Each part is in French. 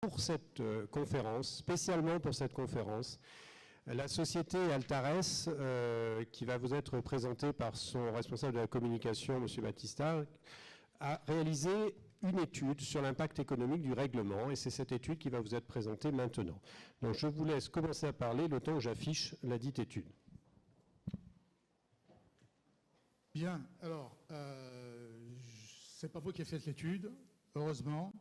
Pour cette conférence, spécialement pour cette conférence, la société Altares, qui va vous être présentée par son responsable de la communication, M. Battista, a réalisé une étude sur l'impact économique du règlement, et c'est cette étude qui va vous être présentée maintenant. Donc je vous laisse commencer à parler le temps que j'affiche la dite étude. Bien, alors, c'est pas vous qui avez fait l'étude, heureusement,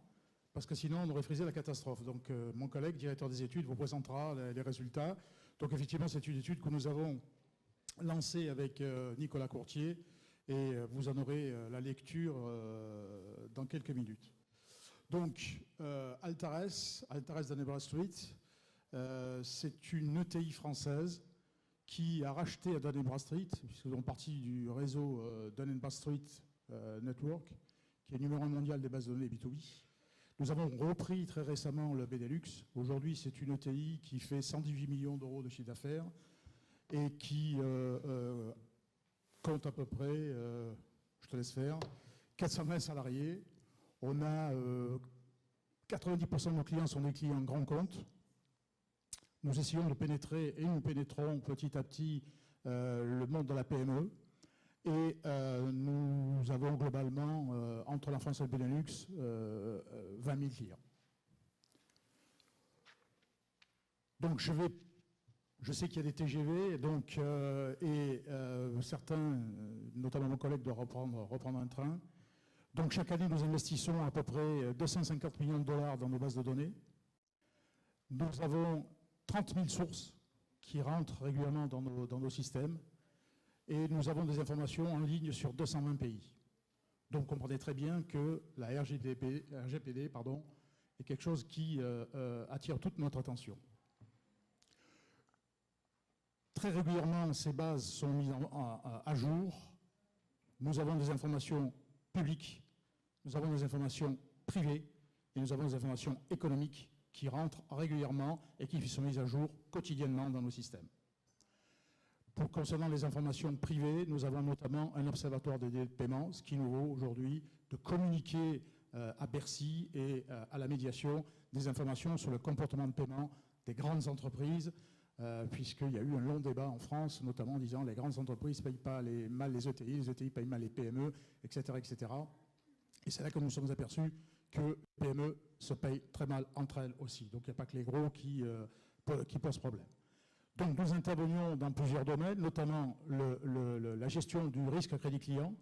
parce que sinon on aurait frisé la catastrophe. Donc mon collègue, directeur des études, vous présentera les résultats. Donc effectivement, c'est une étude que nous avons lancée avec Nicolas Courtier, et vous en aurez la lecture dans quelques minutes. Donc, Altares Dun & Bradstreet, c'est une ETI française qui a racheté à Dun & Bradstreet, puisqu'ils font partie du réseau Dun & Bradstreet Network, qui est numéro 1 mondial des bases de données B2B. Nous avons repris très récemment le Benelux. Aujourd'hui, c'est une ETI qui fait 118 millions d'euros de chiffre d'affaires et qui compte à peu près, je te laisse faire, 420 salariés. On a 90% de nos clients sont des clients grands comptes. Nous essayons de pénétrer, et nous pénétrons petit à petit le monde de la PME. Et nous avons globalement, entre la France et le Benelux, 20 000 clients. Donc je sais qu'il y a des TGV, donc, certains, notamment mon collègue, doivent reprendre un train. Donc chaque année, nous investissons à peu près 250 millions de dollars dans nos bases de données. Nous avons 30 000 sources qui rentrent régulièrement dans nos systèmes. Et nous avons des informations en ligne sur 220 pays. Donc, comprenez très bien que la RGPD est quelque chose qui attire toute notre attention. Très régulièrement, ces bases sont mises à jour. Nous avons des informations publiques, nous avons des informations privées et nous avons des informations économiques qui rentrent régulièrement et qui sont mises à jour quotidiennement dans nos systèmes. Concernant les informations privées, nous avons notamment un observatoire des délais de paiement, ce qui nous vaut aujourd'hui de communiquer à Bercy et à la médiation des informations sur le comportement de paiement des grandes entreprises, puisqu'il y a eu un long débat en France, notamment en disant que les grandes entreprises ne payent pas mal les ETI payent mal les PME, etc. etc. Et c'est là que nous nous sommes aperçus que les PME se payent très mal entre elles aussi. Donc il n'y a pas que les gros qui posent problème. Donc nous intervenions dans plusieurs domaines, notamment la gestion du risque crédit client.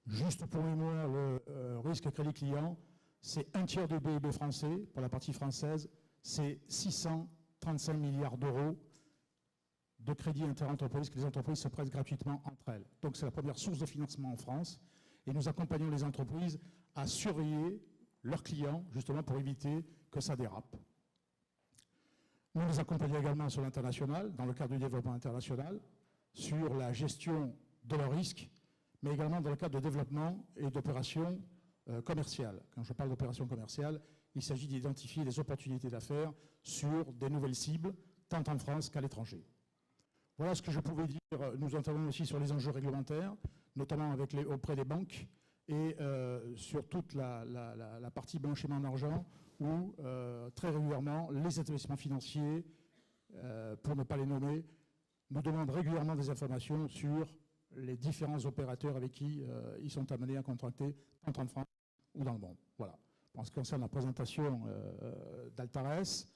Juste pour mémoire, le risque crédit client, c'est un tiers du PIB français. Pour la partie française, c'est 635 milliards d'euros de crédits interentreprises que les entreprises se prêtent gratuitement entre elles. Donc c'est la première source de financement en France. Et nous accompagnons les entreprises à surveiller leurs clients, justement pour éviter que ça dérape. Nous les accompagnons également sur l'international, dans le cadre du développement international, sur la gestion de leurs risques, mais également dans le cadre de développement et d'opérations commerciales. Quand je parle d'opérations commerciales, il s'agit d'identifier des opportunités d'affaires sur des nouvelles cibles, tant en France qu'à l'étranger. Voilà ce que je pouvais dire. Nous intervenons aussi sur les enjeux réglementaires, notamment auprès des banques, et sur toute la partie blanchiment d'argent, où très régulièrement les établissements financiers, pour ne pas les nommer, nous demandent régulièrement des informations sur les différents opérateurs avec qui ils sont amenés à contracter, tant en France ou dans le monde. Voilà. En ce qui concerne la présentation d'Altares,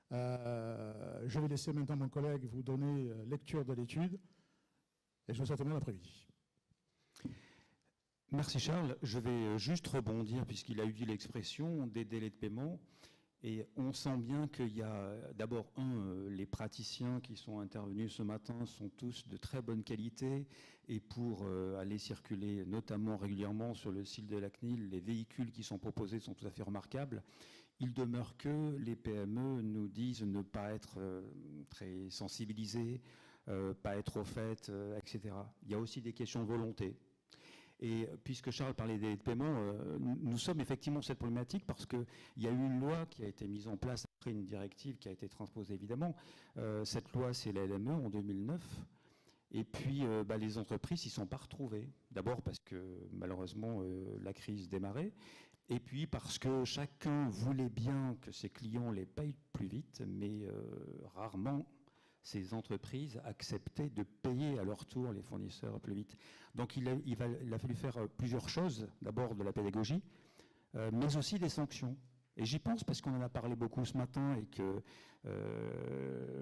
je vais laisser maintenant mon collègue vous donner lecture de l'étude, et je vous souhaite un bon après-midi. Merci Charles. Je vais juste rebondir, puisqu'il a eu l'expression des délais de paiement. Et on sent bien qu'il y a d'abord, les praticiens qui sont intervenus ce matin sont tous de très bonne qualité. Et pour aller circuler notamment régulièrement sur le site de la CNIL, les véhicules qui sont proposés sont tout à fait remarquables. Il demeure que les PME nous disent ne pas être très sensibilisés, pas être au fait, etc. Il y a aussi des questions de volonté. Et puisque Charles parlait des délais de paiement, nous sommes effectivement cette problématique parce qu'il y a eu une loi qui a été mise en place après une directive qui a été transposée évidemment. Cette loi, c'est la LME en 2009. Et puis, les entreprises s'y sont pas retrouvées. D'abord parce que malheureusement, la crise démarrait. Et puis parce que chacun voulait bien que ses clients les payent plus vite, mais rarement ces entreprises acceptaient de payer à leur tour les fournisseurs plus vite. Donc il a fallu faire plusieurs choses. D'abord de la pédagogie, mais aussi des sanctions. Et j'y pense parce qu'on en a parlé beaucoup ce matin et que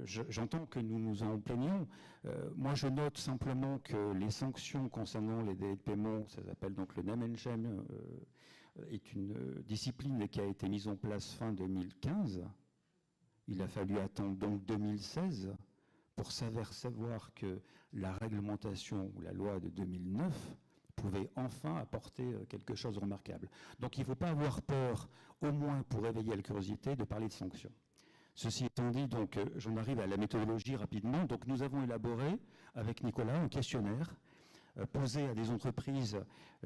j'entends que nous nous en plaignons. Moi, je note simplement que les sanctions concernant les délais de paiement, ça s'appelle donc le name and shame, est une discipline qui a été mise en place fin 2015. Il a fallu attendre donc 2016 pour savoir que la réglementation ou la loi de 2009 pouvait enfin apporter quelque chose de remarquable. Donc il ne faut pas avoir peur, au moins pour éveiller la curiosité, de parler de sanctions. Ceci étant dit, donc j'en arrive à la méthodologie rapidement. Donc nous avons élaboré avec Nicolas un questionnaire posé à des entreprises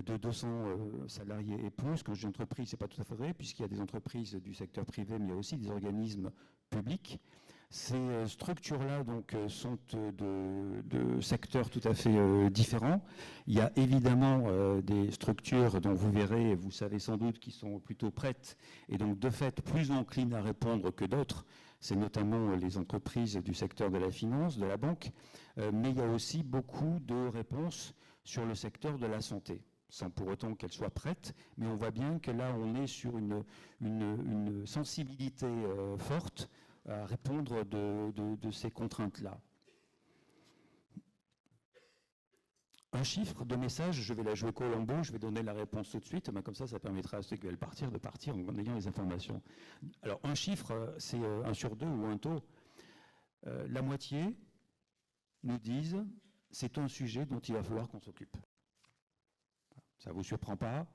de 200 salariés et plus. Quand je dis entreprise, ce n'est pas tout à fait vrai, puisqu'il y a des entreprises du secteur privé, mais il y a aussi des organismes publics. Ces structures-là donc, sont de secteurs tout à fait différents. Il y a évidemment des structures dont vous verrez, vous savez sans doute, qui sont plutôt prêtes et donc de fait plus enclines à répondre que d'autres. C'est notamment les entreprises du secteur de la finance, de la banque, mais il y a aussi beaucoup de réponses sur le secteur de la santé, sans pour autant qu'elles soient prêtes, mais on voit bien que là on est sur une sensibilité forte à répondre de ces contraintes-là. Un chiffre de message, je vais la jouer Colombo, je vais donner la réponse tout de suite, mais comme ça permettra à ceux qui veulent partir de partir en ayant les informations. Alors un chiffre, c'est 1 sur 2 ou un taux. La moitié nous disent c'est un sujet dont il va falloir qu'on s'occupe. Ça ne vous surprend pas.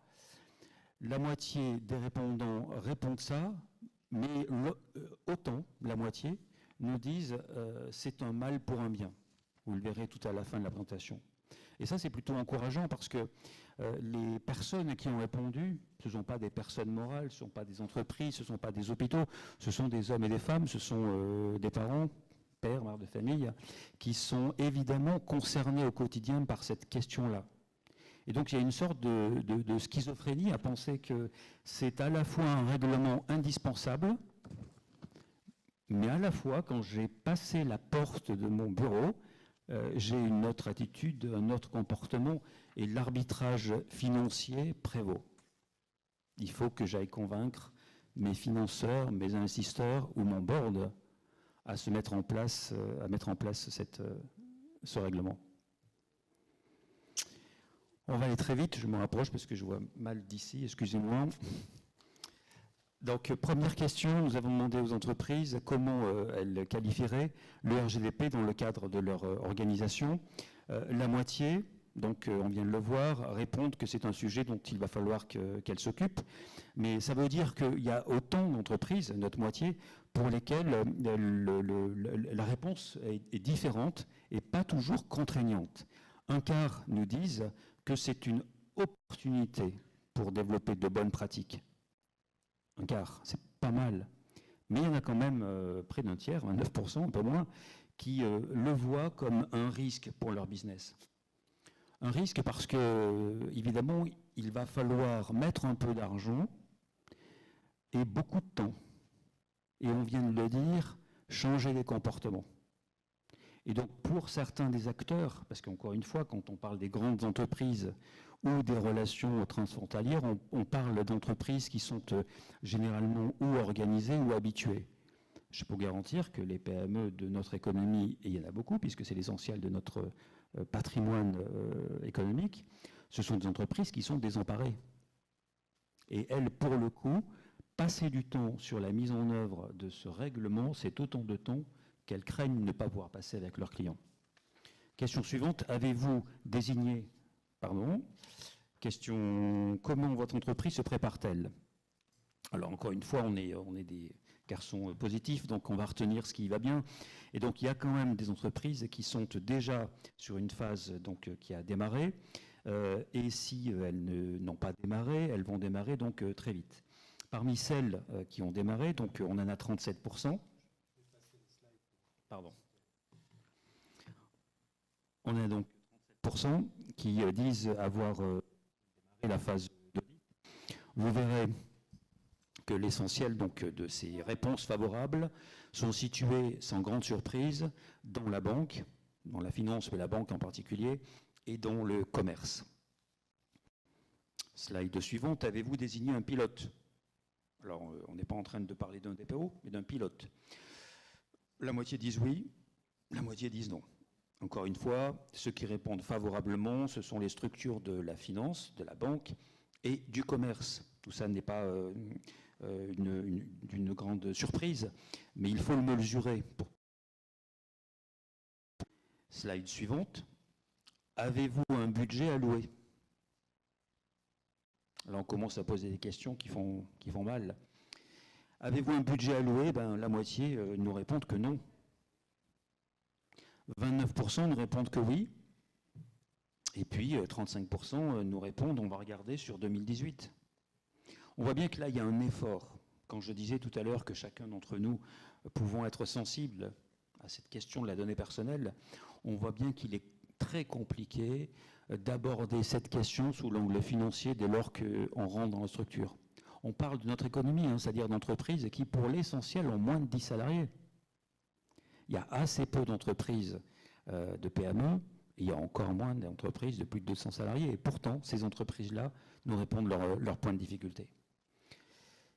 La moitié des répondants répondent ça, mais autant, la moitié, nous disent c'est un mal pour un bien. Vous le verrez tout à la fin de la présentation. Et ça, c'est plutôt encourageant parce que les personnes qui ont répondu, ce ne sont pas des personnes morales, ce ne sont pas des entreprises, ce ne sont pas des hôpitaux, ce sont des hommes et des femmes, ce sont des parents, pères, mères de famille, qui sont évidemment concernés au quotidien par cette question-là. Et donc il y a une sorte de schizophrénie à penser que c'est à la fois un règlement indispensable, mais à la fois, quand j'ai passé la porte de mon bureau, j'ai une autre attitude, un autre comportement, et l'arbitrage financier prévaut. Il faut que j'aille convaincre mes financeurs, mes investisseurs ou mon board à mettre en place ce règlement. On va aller très vite, je me rapproche parce que je vois mal d'ici, excusez-moi. Donc, première question, nous avons demandé aux entreprises comment elles qualifieraient le RGDP dans le cadre de leur organisation. La moitié, donc on vient de le voir, répondent que c'est un sujet dont il va falloir qu'elles s'occupent. Mais ça veut dire qu'il y a autant d'entreprises, notre moitié, pour lesquelles la réponse est différente et pas toujours contraignante. Un quart nous disent que c'est une opportunité pour développer de bonnes pratiques. Un quart, c'est pas mal. Mais il y en a quand même près d'un tiers, 9%, un peu moins, qui le voient comme un risque pour leur business. Un risque parce que, évidemment, il va falloir mettre un peu d'argent et beaucoup de temps. Et on vient de le dire, changer les comportements. Et donc, pour certains des acteurs, parce qu'encore une fois, quand on parle des grandes entreprises ou des relations transfrontalières, on parle d'entreprises qui sont généralement ou organisées ou habituées. Je peux vous garantir que les PME de notre économie, et il y en a beaucoup, puisque c'est l'essentiel de notre patrimoine économique, ce sont des entreprises qui sont désemparées. Et elles, pour le coup, passer du temps sur la mise en œuvre de ce règlement, c'est autant de temps qu'elles craignent ne pas pouvoir passer avec leurs clients. Question suivante, avez-vous désigné, question, comment votre entreprise se prépare-t-elle? Alors encore une fois, on est des garçons positifs, donc on va retenir ce qui va bien. Et donc il y a quand même des entreprises qui sont déjà sur une phase donc, qui a démarré, et si elles n'ont pas démarré, elles vont démarrer donc très vite. Parmi celles qui ont démarré, donc on en a 37%. Pardon. On a donc 37% qui disent avoir démarré la phase 2. vous verrez que l'essentiel donc de ces réponses favorables sont situées, sans grande surprise, dans la banque, dans la finance, mais la banque en particulier, et dans le commerce. Slide suivante, avez-vous désigné un pilote? Alors, on n'est pas en train de parler d'un DPO, mais d'un pilote. La moitié disent oui, la moitié disent non. Encore une fois, ceux qui répondent favorablement, ce sont les structures de la finance, de la banque et du commerce. Tout ça n'est pas d'une grande surprise, mais il faut le mesurer. Slide suivante. Avez-vous un budget alloué? Là, on commence à poser des questions qui font mal. Avez-vous un budget alloué? La moitié nous répondent que non. 29% nous répondent que oui. Et puis 35% nous répondent on va regarder sur 2018. On voit bien que là, il y a un effort. Quand je disais tout à l'heure que chacun d'entre nous pouvons être sensibles à cette question de la donnée personnelle, on voit bien qu'il est très compliqué d'aborder cette question sous l'angle financier dès lors qu'on rentre dans la structure. On parle de notre économie, c'est-à-dire d'entreprises qui, pour l'essentiel, ont moins de 10 salariés. Il y a assez peu d'entreprises de PME, et il y a encore moins d'entreprises de plus de 200 salariés. Et pourtant, ces entreprises-là nous répondent leurs points de difficulté.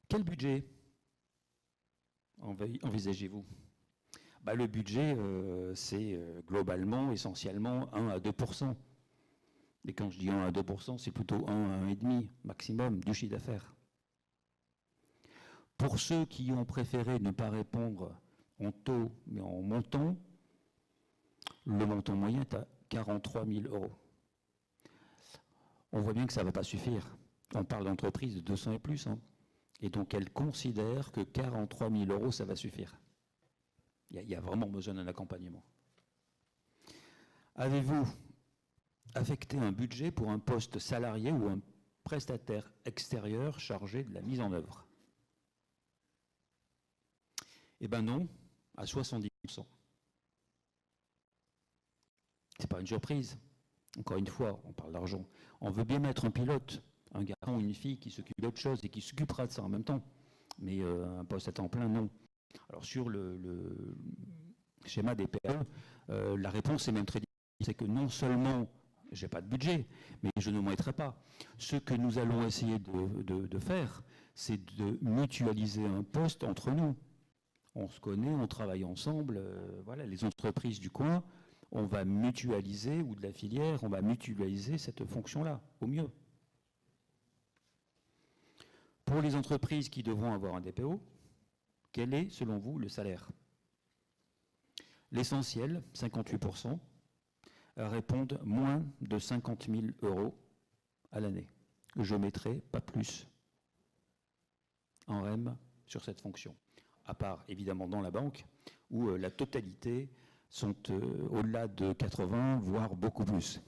Quel budget envisagez-vous? Le budget, c'est globalement, essentiellement 1 à 2%. Et quand je dis 1 à 2%, c'est plutôt 1 à 1,5 maximum du chiffre d'affaires. Pour ceux qui ont préféré ne pas répondre en taux, mais en montant, le montant moyen est à 43 000 €. On voit bien que ça ne va pas suffire. On parle d'entreprises de 200 et plus. Et donc, elles considèrent que 43 000 €, ça va suffire. Il y a vraiment besoin d'un accompagnement. Avez-vous affecté un budget pour un poste salarié ou un prestataire extérieur chargé de la mise en œuvre? Eh bien non, à 70%. C'est pas une surprise. Encore une fois, on parle d'argent. On veut bien mettre un pilote, un garçon ou une fille qui s'occupe d'autre chose et qui s'occupera de ça en même temps. Mais un poste à temps plein, non. Alors sur le schéma des PME, la réponse est même très difficile. C'est que non seulement je n'ai pas de budget, mais je ne m'en mettrai pas. Ce que nous allons essayer de faire, c'est de mutualiser un poste entre nous. On se connaît, on travaille ensemble, voilà, les entreprises du coin, on va mutualiser, ou de la filière, on va mutualiser cette fonction-là, au mieux. Pour les entreprises qui devront avoir un DPO, quel est, selon vous, le salaire? L'essentiel, 58%, répondent moins de 50 000 € à l'année. Je mettrai pas plus en REM sur cette fonction. À part, évidemment, dans la banque, où la totalité sont au-delà de 80, voire beaucoup plus,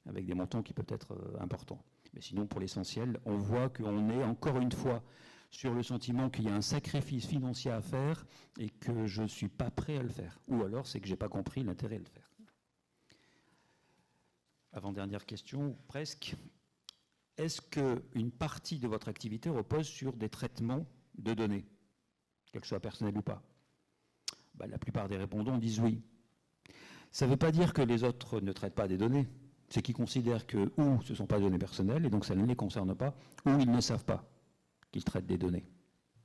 avec des montants qui peuvent être importants. Mais sinon, pour l'essentiel, on voit qu'on est, encore une fois, sur le sentiment qu'il y a un sacrifice financier à faire et que je ne suis pas prêt à le faire. Ou alors, c'est que je n'ai pas compris l'intérêt de le faire. Avant-dernière question, presque. Est-ce qu'une partie de votre activité repose sur des traitements de données, qu'elles soient personnelles ou pas? La plupart des répondants disent oui. Ça ne veut pas dire que les autres ne traitent pas des données. C'est qu'ils considèrent que ou ce ne sont pas des données personnelles, et donc ça ne les concerne pas, ou ils ne savent pas qu'ils traitent des données,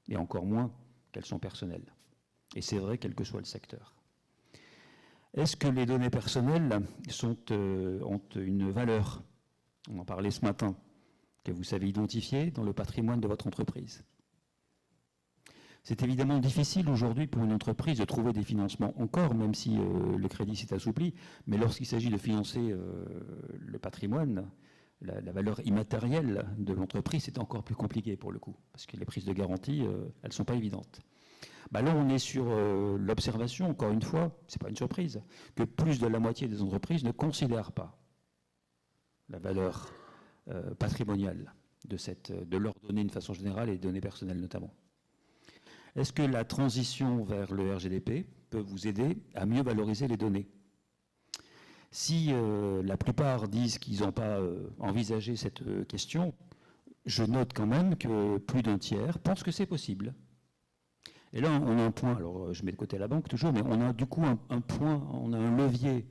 et encore moins qu'elles sont personnelles. Et c'est vrai, quel que soit le secteur. Est-ce que les données personnelles ont une valeur? On en parlait ce matin, que vous savez identifier dans le patrimoine de votre entreprise. C'est évidemment difficile aujourd'hui pour une entreprise de trouver des financements encore, même si le crédit s'est assoupli, mais lorsqu'il s'agit de financer le patrimoine, la valeur immatérielle de l'entreprise, c'est encore plus compliqué pour le coup, parce que les prises de garantie, elles ne sont pas évidentes. Là, on est sur l'observation, encore une fois, ce n'est pas une surprise, que plus de la moitié des entreprises ne considèrent pas la valeur patrimoniale de leurs données de façon générale et des données personnelles notamment. Est-ce que la transition vers le RGDP peut vous aider à mieux valoriser les données? Si la plupart disent qu'ils n'ont pas envisagé cette question, je note quand même que plus d'un tiers pense que c'est possible. Et là, on a un point, alors je mets de côté la banque toujours, mais on a du coup un point, on a un levier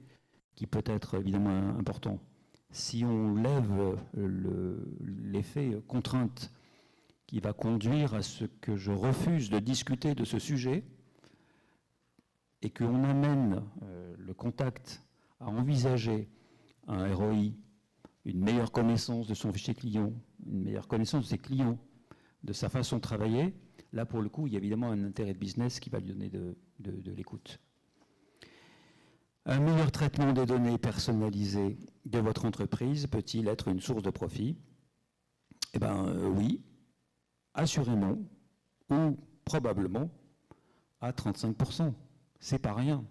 qui peut être évidemment important. Si on lève l'effet contrainte qui va conduire à ce que je refuse de discuter de ce sujet et qu'on amène le contact à envisager un ROI, une meilleure connaissance de son fichier client, une meilleure connaissance de ses clients, de sa façon de travailler, là pour le coup, il y a évidemment un intérêt de business qui va lui donner de l'écoute. Un meilleur traitement des données personnalisées de votre entreprise peut-il être une source de profit? Eh bien oui, assurément, ou probablement à 35%. C'est pas rien.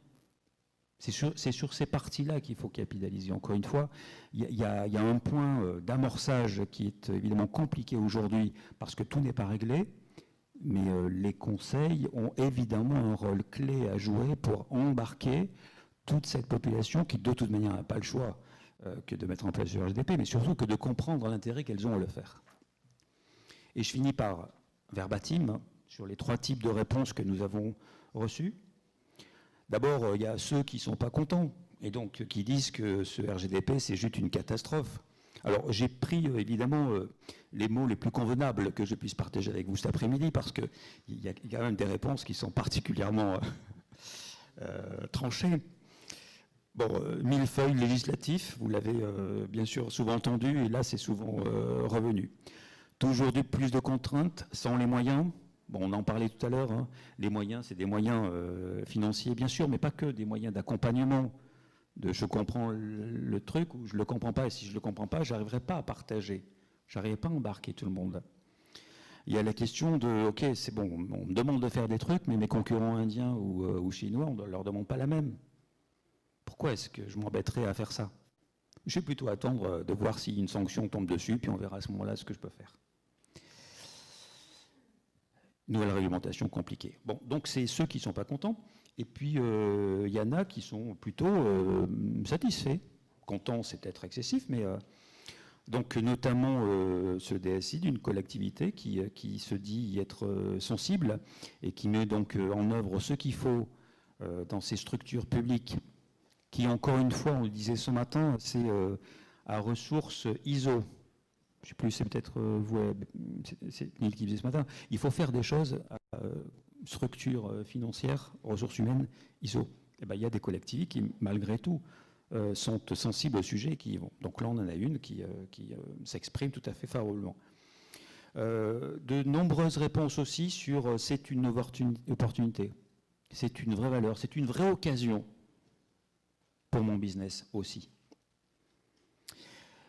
C'est sur ces parties-là qu'il faut capitaliser. Encore une fois, il y a un point d'amorçage qui est évidemment compliqué aujourd'hui parce que tout n'est pas réglé, mais les conseils ont évidemment un rôle clé à jouer pour embarquer toute cette population qui, de toute manière, n'a pas le choix que de mettre en place le RGPD, mais surtout que de comprendre l'intérêt qu'elles ont à le faire. Et je finis par verbatim sur les 3 types de réponses que nous avons reçues. D'abord, il y a ceux qui ne sont pas contents et donc qui disent que ce RGDP, c'est juste une catastrophe. Alors, j'ai pris évidemment les mots les plus convenables que je puisse partager avec vous cet après-midi parce qu'il y a quand même des réponses qui sont particulièrement tranchées. Bon, millefeuille législatif, vous l'avez bien sûr souvent entendu et là, c'est souvent revenu. Toujours plus de contraintes sans les moyens. Bon, on en parlait tout à l'heure, hein. Les moyens, c'est des moyens financiers, bien sûr, mais pas que, des moyens d'accompagnement. Je comprends le truc ou je ne le comprends pas, et si je ne le comprends pas, je n'arriverai pas à partager. Je n'arriverai pas à embarquer tout le monde. Il y a la question de, ok, c'est bon, on me demande de faire des trucs, mais mes concurrents indiens ou chinois, on ne leur demande pas la même. Pourquoi est-ce que je m'embêterais à faire ça? Je vais plutôt attendre de voir si une sanction tombe dessus, puis on verra à ce moment-là ce que je peux faire. Nouvelle réglementation compliquée. Bon, donc c'est ceux qui ne sont pas contents. Et puis, il y en a qui sont plutôt satisfaits. Contents, c'est peut-être excessif, mais... donc, notamment ce DSI d'une collectivité qui se dit y être sensible et qui met donc en œuvre ce qu'il faut dans ces structures publiques qui, encore une fois, on le disait ce matin, c'est à ressources ISO. Je ne sais plus, c'est peut-être vous, c'est Neil qui disait ce matin. Il faut faire des choses à structure financière, ressources humaines, ISO. Et ben, il y a des collectivités qui, malgré tout, sont sensibles au sujet et qui y vont. Donc là, on en a une qui s'exprime tout à fait favorablement. De nombreuses réponses aussi sur c'est une opportunité, c'est une vraie valeur, c'est une vraie occasion pour mon business aussi.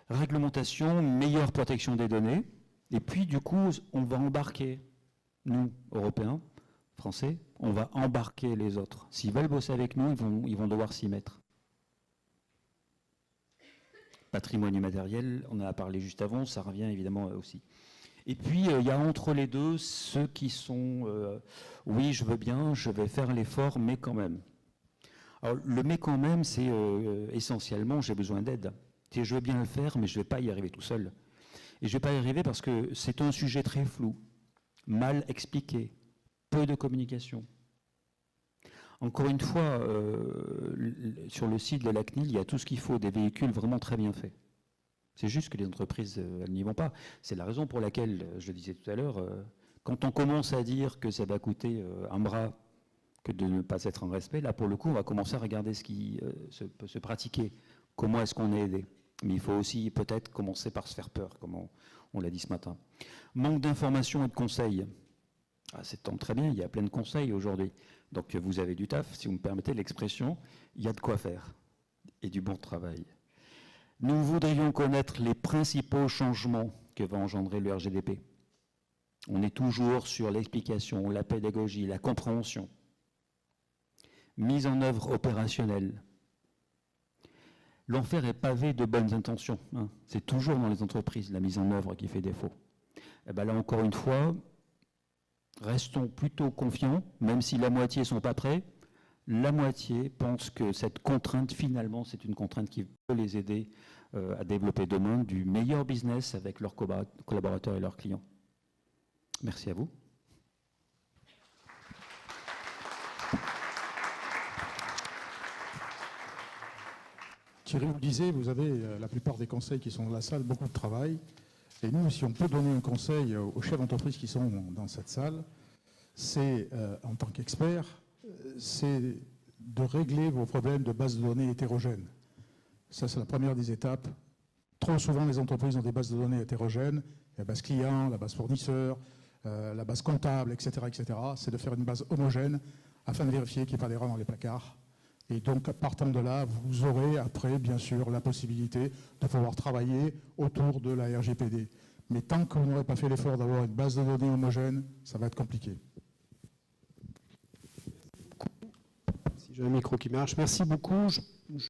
Réglementation, meilleure protection des données, et puis du coup, on va embarquer, nous, Européens, Français, on va embarquer les autres. S'ils veulent bosser avec nous, ils vont devoir s'y mettre. Patrimoine immatériel, on en a parlé juste avant, ça revient évidemment aussi. Et puis, il y a entre les deux ceux qui sont oui, je veux bien, je vais faire l'effort, mais quand même. Alors, le mais quand même, c'est essentiellement, j'ai besoin d'aide. Je veux bien le faire, mais je ne vais pas y arriver tout seul. Et je ne vais pas y arriver parce que c'est un sujet très flou, mal expliqué, peu de communication. Encore une fois, sur le site de la CNIL, il y a tout ce qu'il faut, des véhicules vraiment très bien faits. C'est juste que les entreprises, elles n'y vont pas. C'est la raison pour laquelle, je le disais tout à l'heure, quand on commence à dire que ça va coûter un bras que de ne pas être en respect, là, pour le coup, on va commencer à regarder ce qui peut se pratiquer. Comment est-ce qu'on est aidé? Mais il faut aussi peut-être commencer par se faire peur, comme on l'a dit ce matin. Manque d'informations et de conseils. Ah, c'est très bien, il y a plein de conseils aujourd'hui. Donc vous avez du taf, si vous me permettez l'expression, il y a de quoi faire et du bon travail. Nous voudrions connaître les principaux changements que va engendrer le RGDP. On est toujours sur l'explication, la pédagogie, la compréhension. Mise en œuvre opérationnelle. L'enfer est pavé de bonnes intentions. Hein. C'est toujours dans les entreprises la mise en œuvre qui fait défaut. Et bien là, encore une fois, restons plutôt confiants, même si la moitié ne sont pas prêts. La moitié pense que cette contrainte, finalement, c'est une contrainte qui peut les aider à développer demain du meilleur business avec leurs collaborateurs et leurs clients. Merci à vous. Thierry vous disait, vous avez la plupart des conseils qui sont dans la salle, beaucoup de travail. Et nous, si on peut donner un conseil aux chefs d'entreprise qui sont dans cette salle, c'est, en tant qu'expert, c'est de régler vos problèmes de base de données hétérogènes. Ça, c'est la première des étapes. Trop souvent, les entreprises ont des bases de données hétérogènes, la base client, la base fournisseur, la base comptable, etc., etc. C'est de faire une base homogène afin de vérifier qu'il n'y ait pas d'erreur dans les placards. Et donc, partant de là, vous aurez après, bien sûr, la possibilité de pouvoir travailler autour de la RGPD. Mais tant que vous n'aurez pas fait l'effort d'avoir une base de données homogène, ça va être compliqué. Si j'ai un micro qui marche. Merci beaucoup.